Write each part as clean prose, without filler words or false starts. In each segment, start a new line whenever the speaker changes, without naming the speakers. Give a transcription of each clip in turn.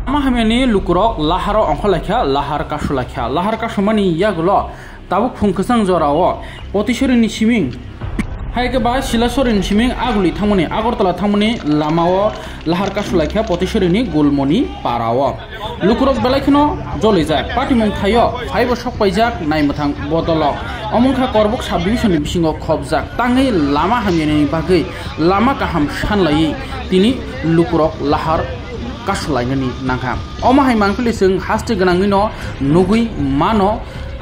Mahameni lukurok laharo onkolakha lahar kasulakha lahar kasumani yagulo tabuk phungkasang jorao potishorini siming haike ba silasorini siming aguli thangmani agortala thangmani lamao lahar kasulakha potishorini gulmoni parao lukurok belakhino jolijak patimung thayo phaibo sokpaijak naimuthang bodolok omongkha korbok sub division ni bisingo khobjak tangai lama hamyani bagui lama kaham sanlai tini lukurok lahar kasulainani nangha omahai mangpili sing haste ganangino nugui mano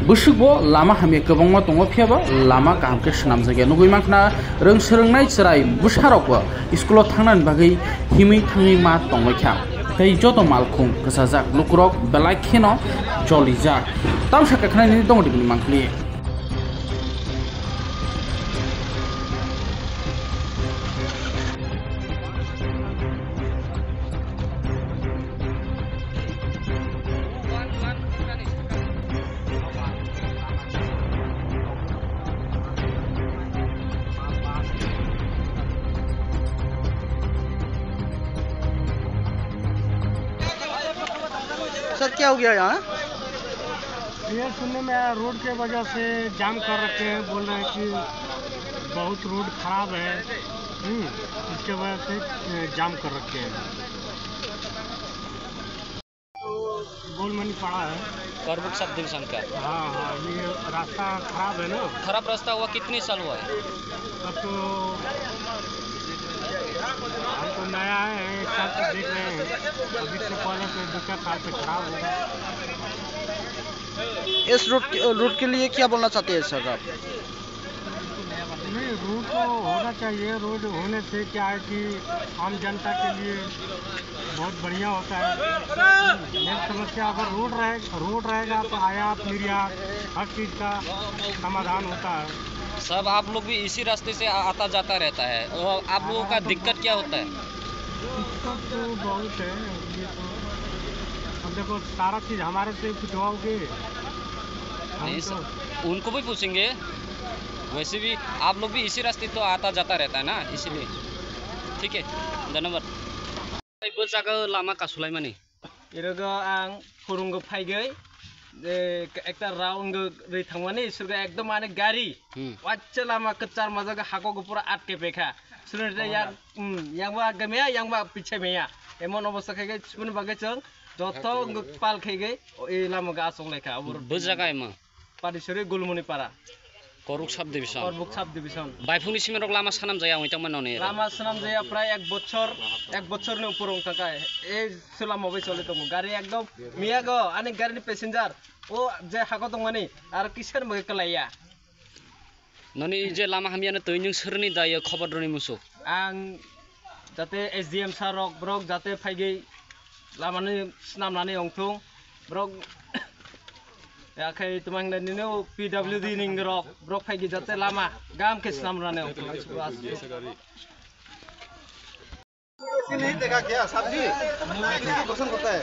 busukbo lama hamye kobongma tongo phiaba lama kahamke swnamjage nugui mangkhna rong srwngnai chrai busarokbo school thangnan bagui himi thangi ma tongmokha tei joto malkhung kasajak lukurok belai kheno jolijak tamsa kakhnani dongdibni mangpili
sir क्या हो गया यहाँ?
ये सुनने में आया road के वजह से जाम कर रखे हैं। बोल रहे हैं कि बहुत रोड खराब है, इसके वजह से जाम कर रखे हैं। गोलमनी पड़ा है
करबुक सब डिवीजन का।
हाँ, ये रास्ता खराब है ना।
खराब रास्ता हुआ कितनी साल हुआ है?
अब तो हम तो नया है, एक साल से देख रहे हैं। अभी से पहले से 2-4 साल से खराब होगा।
इस रूट के लिए क्या बोलना चाहते हैं सर आप?
नहीं, रोड तो होना चाहिए। रोड होने से क्या है कि आम जनता के लिए बहुत बढ़िया होता है। मेन समस्या अगर रोड रहेगा तो आयात निर्यात हर चीज़ का समाधान होता है।
सब आप लोग भी इसी रास्ते से आता जाता रहता है और आप लोगों का दिक्कत क्या होता है?
दिक्कत तो बहुत है। ये तो अब देखो सारा चीज़ हमारे से पूछवाओगे
तो उनको भी पूछेंगे। वैसे भी आप लोग भी इसी रास्ते तो आता जाता रहता है ना, इसीलिए। ठीक है, धन्यवाद। लामा कासुलाइमानि
इरगा आं फुरुंगो फाइगै एक राउंड रै थांमानि इसुरगा एकदम माने गाड़ी वाच्चे लामा कच्चार मजागा हाको पूरा आटके पेखा सुरते यांगबा गमेया यांगबा पीछे मेया एमन अवस्था खैगै सुन बागै जों जत पाल खैगै ए लामागा आसं लेखा अब
बुजागा एमा
पादिसरि गुलमुनि पारा
करबुक सब डिवीजन बायफुंनि सिमेरक लामा सानाम जाया ओइतांमोननि
लामा सानाम जाया प्राय एक बछर नि ऊपर ओंताका ए सुलामा बै चले दङ गाड़ी एकदम मियागो आनि गाड़ीनि पैसेंजर ओ जे हाको दङनि आरो किसर मगे कलाया
ननि जे लामा हामियानो तैनिं सोरनि दायो खबर रनि मुसु
आं जाते एसडीएम सारक ब्रक जाते फाइगै लामानि स्नामनानै ओंथुं ब्रक याखै तुमांगनिनो पीडब्ल्यूडी निंग ब्रक फाइगै जाते लामा गाम के स्नामनानै ओंथुं
नहीं देखा क्या सब्जी पसंद होता है?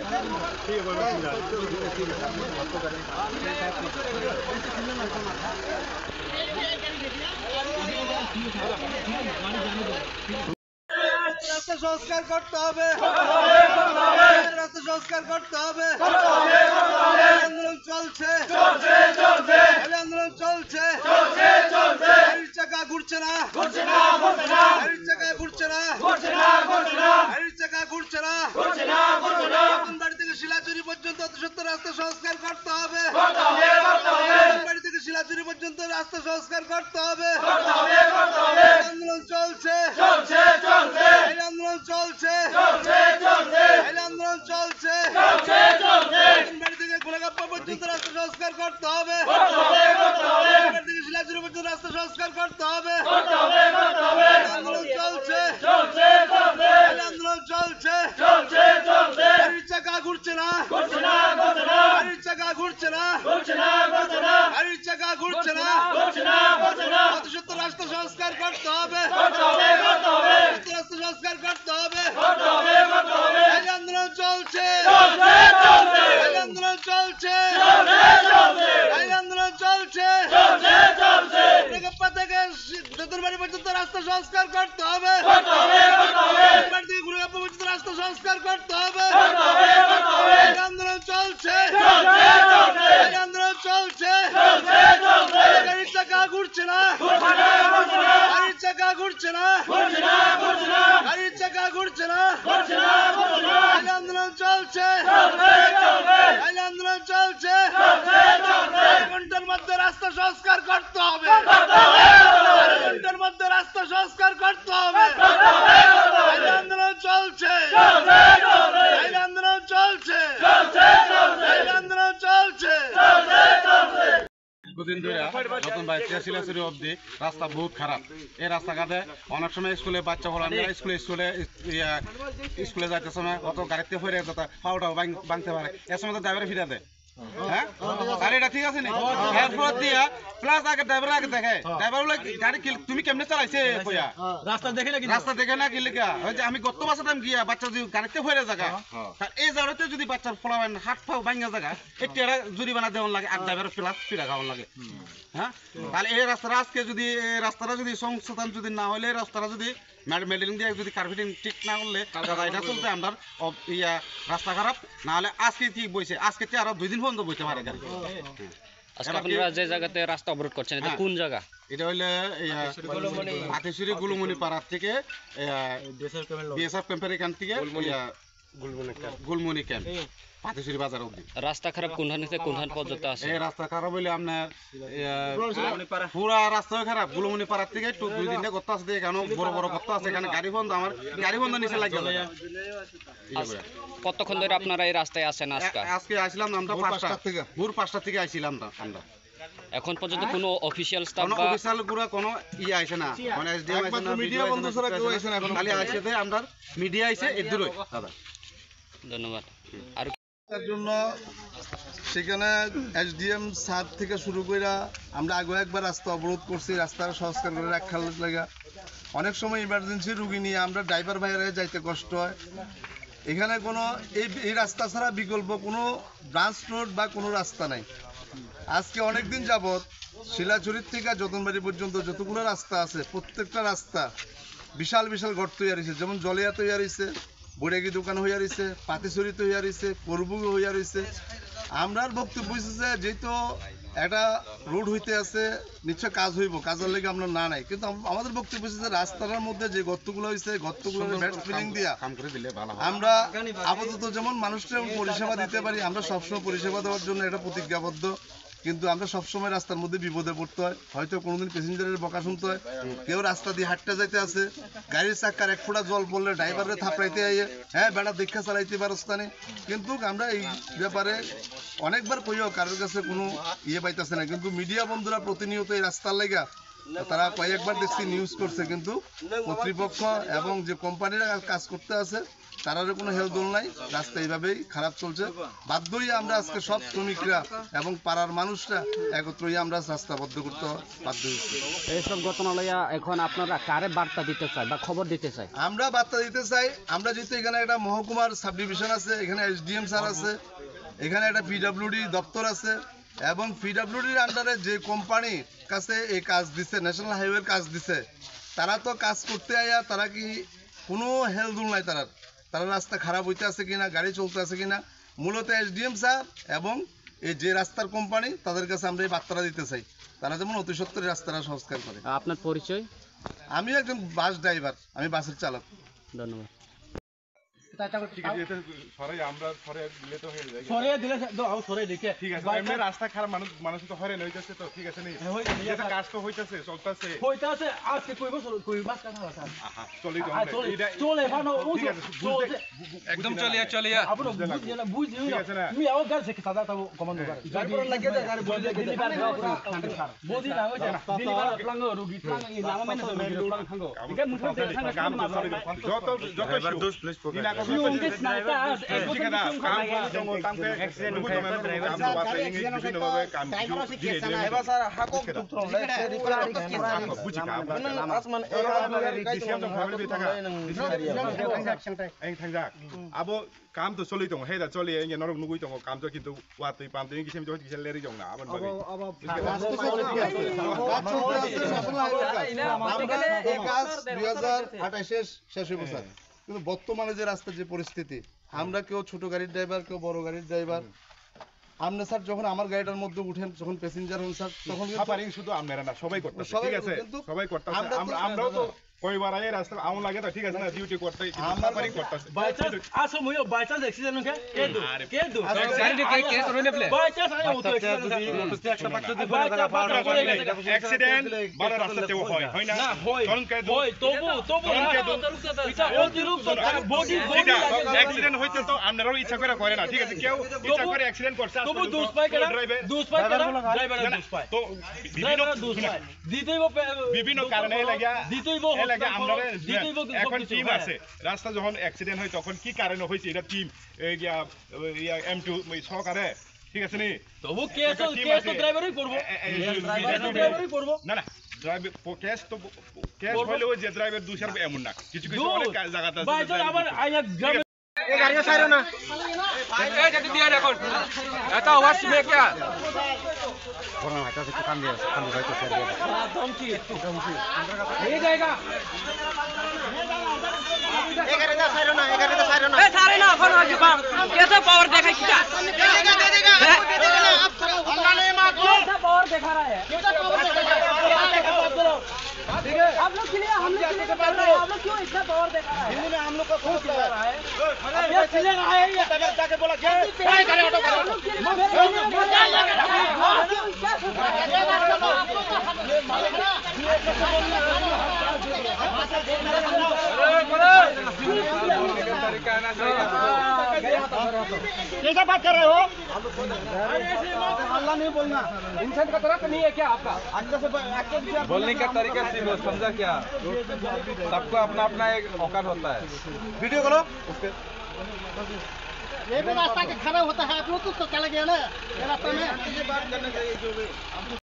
রাস্তা সংস্কার করতে হবে, রাস্তা সংস্কার করতে হবে। আন্দোলন চলছে, আন্দোলন চলছে। গাড়ির চাকা ঘুরছে না, গাড়ির চাকা ঘুরছে না, গাড়ির চাকা ঘুরছে না। নতুন বাড়ি থেকে শিলাচুরি পর্যন্ত সত্য রাস্তা সংস্কার করতে হবে। নতুন বাড়ি থেকে শিলাচুরি পর্যন্ত রাস্তা সংস্কার করতে হবে। আন্দোলন চলছে, এই আন্দোলন চলছে, এই আন্দোলন চলছে। নতুন বাড়ি থেকে গোলাগাপ্পা পর্যন্ত রাস্তা সংস্কার করতে হবে। নতুন বাড়ি থেকে শিলাচুরি পর্যন্ত রাস্তা সংস্কার করতে হবে। আন্দোলন চলছে, এই আন্দোলন চলছে। গাড়ির চাকা ঘুরছে না, গাড়ির চাকা ঘুরছে না, গাড়ির চাকা ঘুরছে না। সত্য রাস্তা সংস্কার করতে হবে, রাস্তা সংস্কার করতে হবে। এই আন্দোলন চলছে, এই আন্দোলন চলছে, এই আন্দোলন চলছে। গোলাগাপ্পা থেকে নতুন বাড়ি পর্যন্ত রাস্তা সংস্কার করতে হবে। রাস্তা সংস্কার করতে হবে। চলছে আন্দোলন চলছে ঘন্টার মধ্যে রাস্তা সংস্কার করতে হবে ঘন্টার মধ্যে রাস্তা সংস্কার করতে হবে আন্দোলন চলছে আন্দোলন চলছে আন্দোলন চলছে
দুদিন ধরে নতুন ভাই শিলাচুরি অব্দি রাস্তা বহুত খারাপ এই রাস্তাঘাটে অনেক সময় স্কুলে বাচ্চা পড়ানো স্কুলে যাইতে সময় অত গাড়িতে হয়ে যেতে পাউটাও ভাঙতে পারে এর সময় তো ড্রাইভারে ফিরে দেয় হ্যাঁ গাড়িটা ঠিক আছে নি এরপর দিয়া প্লাস আগে ড্রাইভার আগে দেখে ড্রাইভার বলে গাড়ি তুমি কেমনে চালাইছে কইয়া রাস্তা দেখে না কি লিখা ওই যে আমি গত বছর গিয়া বাচ্চা যদি গাড়িতে হয়ে জায়গা এই জায়গাতে যদি বাচ্চার ফলাবেন হাত পাও ভাঙা জায়গা একটু জরিমানা দেওয়ান লাগে আর ড্রাইভার প্লাস ফিরা খাওয়ান লাগে হ্যাঁ তাহলে এই রাস্তাটা আজকে যদি এই রাস্তাটা যদি সংশোধন যদি না হলে এই রাস্তাটা যদি মেডেলিং দিয়ে যদি কার্পেটিং ঠিক না করলে এটা চলতে আমরা ইয়া রাস্তা খারাপ না হলে আজকে কি বইছে আজকে আরো 2 দিন পর্যন্ত বইতে পারে গাড়ি
আজকে আপনারা যে জায়গাতে রাস্তা অবরোধ করছেন এটা কোন জায়গা
এটা হইলে হাতিশুরি গুলমনি পাড়া থেকে বিএসএফ ক্যাম্পের এখান থেকে গুলমনি ক্যাম্প হাতিশুরি বাজার অবধি
রাস্তা খারাপ কোনখান থেকে কোনখান পর্যন্ত আছে
এই রাস্তা খারাপ হইলে আপনার পুরা রাস্তা খারাপ গুলমনি পাড়ার থেকে একটু 2-3টা গর্ত আছে এখানে বড় বড় গর্ত আছে এখানে গাড়ি বন্ধ আমার গাড়ি বন্ধ নিচে লাগে
কতক্ষণ ধরে আপনারা এই রাস্তায় আছেন
আজকে আসলাম আমরা 5টা থেকে ভোর 5টা থেকে আইছিলাম আমরা
এখন পর্যন্ত কোনো অফিশিয়াল স্টাফ
বা অফিশিয়াল গুড়া কোনো আইছে না মানে এসডিএম আইছে না মিডিয়া বন্ধ ছাড়া কেউ আইছে না এখন খালি আইছে যে আমরা মিডিয়া আইছে এদুরই দাদা
ধন্যবাদ আর
তার জন্য সেখানে এসডিএম স্যার থেকে শুরু করে আমরা আগে একবার রাস্তা অবরোধ করছি রাস্তার সংস্কার করে রাখার লাগা অনেক সময় ইমার্জেন্সি রুগী নিয়ে আমরা ড্রাইভার ভাইয়েরা যাইতে কষ্ট হয় এখানে কোনো এই রাস্তা ছাড়া বিকল্প কোনো ব্রাঞ্চ রোড বা কোনো রাস্তা নাই আজকে অনেক দিন যাবত শিলাচুরির থেকে যতনবাড়ি পর্যন্ত যতগুলো রাস্তা আছে প্রত্যেকটা রাস্তা বিশাল বিশাল গর্ত হইয়া রয়েছে যেমন জলিয়া তৈরি রয়েছে বড়েগি দোকান হইয়া রয়েছে পাতিছড়ি তৈরি রয়েছে করবুগ হইয়া রয়েছে আমরার বক্তব্য হয়েছে যেহেতু একটা রোড হইতে আছে নিশ্চয় কাজ হইব কাজের লেগে আমরা না নাই কিন্তু আমাদের বক্তব্য হচ্ছে রাস্তার মধ্যে যে গর্তগুলো হয়েছে গর্তগুলো ম্যাট ফিলিং দিয়া আমরা আপাতত যেমন মানুষকে পরিষেবা দিতে পারি আমরা সবসময় পরিষেবা দেওয়ার জন্য এটা প্রতিজ্ঞাবদ্ধ কিন্তু আমরা সবসময় রাস্তার মধ্যে বিপদে পড়তে হয় হয়তো কোনোদিন প্যাসেঞ্জারের বকা শুনতে হয় কেউ রাস্তা দিয়ে হাঁটতে যাইতে আছে গাড়ির চাক্কার এক ফোঁটা জল পড়লে ড্রাইভারের থাপড়াইতে আইয়ে হ্যাঁ বেড়া দেখা চালাইতে পারস্তানে কিন্তু আমরা এই ব্যাপারে অনেকবার কইও কারোর কাছে কোনো পাইতেছে না কিন্তু মিডিয়া বন্ধুরা প্রতিনিয়ত এই রাস্তার লেগা তারা কয়েকবার দেখছি নিউজ করছে কিন্তু কর্তৃপক্ষ এবং যে কোম্পানিরা কাজ করতে আছে তারারও কোনো হেলদোল নাই রাস্তা এইভাবেই খারাপ চলছে বাধ্যই আমরা আজকে সব শ্রমিকরা এবং পাড়ার মানুষরা একত্রই আমরা রাস্তা বদ্ধ করতে বাধ্য হয়েছি
এইসব ঘটনা লইয়া এখন আপনারা কারে বার্তা দিতে চাই বা খবর দিতে চাই
আমরা বার্তা দিতে চাই আমরা যেহেতু এখানে একটা মহকুমার সাব ডিভিশন আছে এখানে এসডিএম স্যার আছে এখানে একটা পিডব্লিউডি দপ্তর আছে এবং পিডব্লিউডির আন্ডারে যে কোম্পানির কাছে এই কাজ দিছে ন্যাশনাল হাইওয়ের কাজ দিছে তারা তো কাজ করতে আয়া তারা কি কোনো হেলদুল নাই তারা রাস্তা খারাপ হইতে আছে কিনা গাড়ি চলতে আছে কিনা মূলত এসডিএম স্যার এবং এই যে রাস্তার কোম্পানি তাদের কাছে আমরা এই বার্তাটা দিতে চাই তারা যেমন অতি সত্বর রাস্তাটা সংস্কার করে
আপনার পরিচয়
আমি একজন বাস ড্রাইভার আমি বাসের চালক
ধন্যবাদ
রাস্তা খারাপ মানুষ তো হয়রান হইতেছে তো ঠিক আছে কাজ তো হইতেছে চলতেছে
একদম চলিয়া
abo kam to soli tong heda choli nge norok nugui tong kam to kintu watui pam to ngisem jo kisel leri jong na aban bagi
কিন্তু বর্তমানে যে রাস্তার যে পরিস্থিতি আমরা কেউ ছোট গাড়ির ড্রাইভার কেউ বড় গাড়ির ড্রাইভার আপনি স্যার যখন আমার গাড়িটার মধ্যে উঠেন যখন প্যাসেঞ্জার হন স্যার তখন
শুধু আপনারা না সবাই করতেছে ঠিক আছে সবাই করতেছে আমরাও তো
কয়বার আয়ে রাস্তা আউন লাগে তো ঠিক আছে না ডিউটি করতে সাফারি করতেছে
बाय चांस आसो मुयो बाय चांस एक्सीडेंट के दो
गाड़ी के केस रोने प्ले
बाय चांस आयो तो एक्सीडेंट
অ্যাক্সিডেন্ট বড় রাস্তাতেও হয় হয় না তখন কে
होय तबु এটা অতিরিক্ত বডি
অ্যাক্সিডেন্ট হইতে তো আপনারাও ইচ্ছা করে করে না ঠিক আছে কেউ ইচ্ছা করে অ্যাক্সিডেন্ট করছে
তবু দুস পাই কেডা ড্রাইভার দুস পাই
তো বিভিন্ন কারণে লাগা আমরা এখন টিম আছে রাস্তা যখন অ্যাক্সিডেন্ট হয় তখন কি কারণে হইছে এটা টিম M2 সহকারে ঠিক আছে নি
তবু কেস তো ড্রাইভারই করব
না না ড্রাইভার কেস হইলে ওই যে ড্রাইভার দোষার এমন না কিছু কিছু অনেক জায়গাতে আছে
ভাই আবার আইয়া গ্রামে
ये गाड़ी साइड ना ए जल्दी दिया देखो এটা আওয়াজ শুনে क्या
কোন এটা কিছু কাম দিয়ে ভাই তো স্যার
धमकी ये जाएगा
ए गाड़ी दा साइड ना ए सारे ना फोन हो जुबा कैसे पावर देखा किया दे देगा अल्लाह ने मार कैसा पावर दिखा रहा है कैसा पावर दिखा रहा है आप लोग के लिए हम लोग कर रहे हैं आप लोग क्यों इतना पावर दिखा रहा है ने हम लोग का फोन किया रहा है ये चलेगा है ये तब जाके बोला क्या करे ऑटो कैसा बात कर रहे हो अल्लाह नहीं बोलना इंसान का तरफ नहीं है क्या आपका
बोलने का तरीका समझा क्या सबको अपना अपना एक औकात होता है
वीडियो करो
ये भी रास्ता के खराब होता है आप लोग तो चले गए ना ये रास्ता में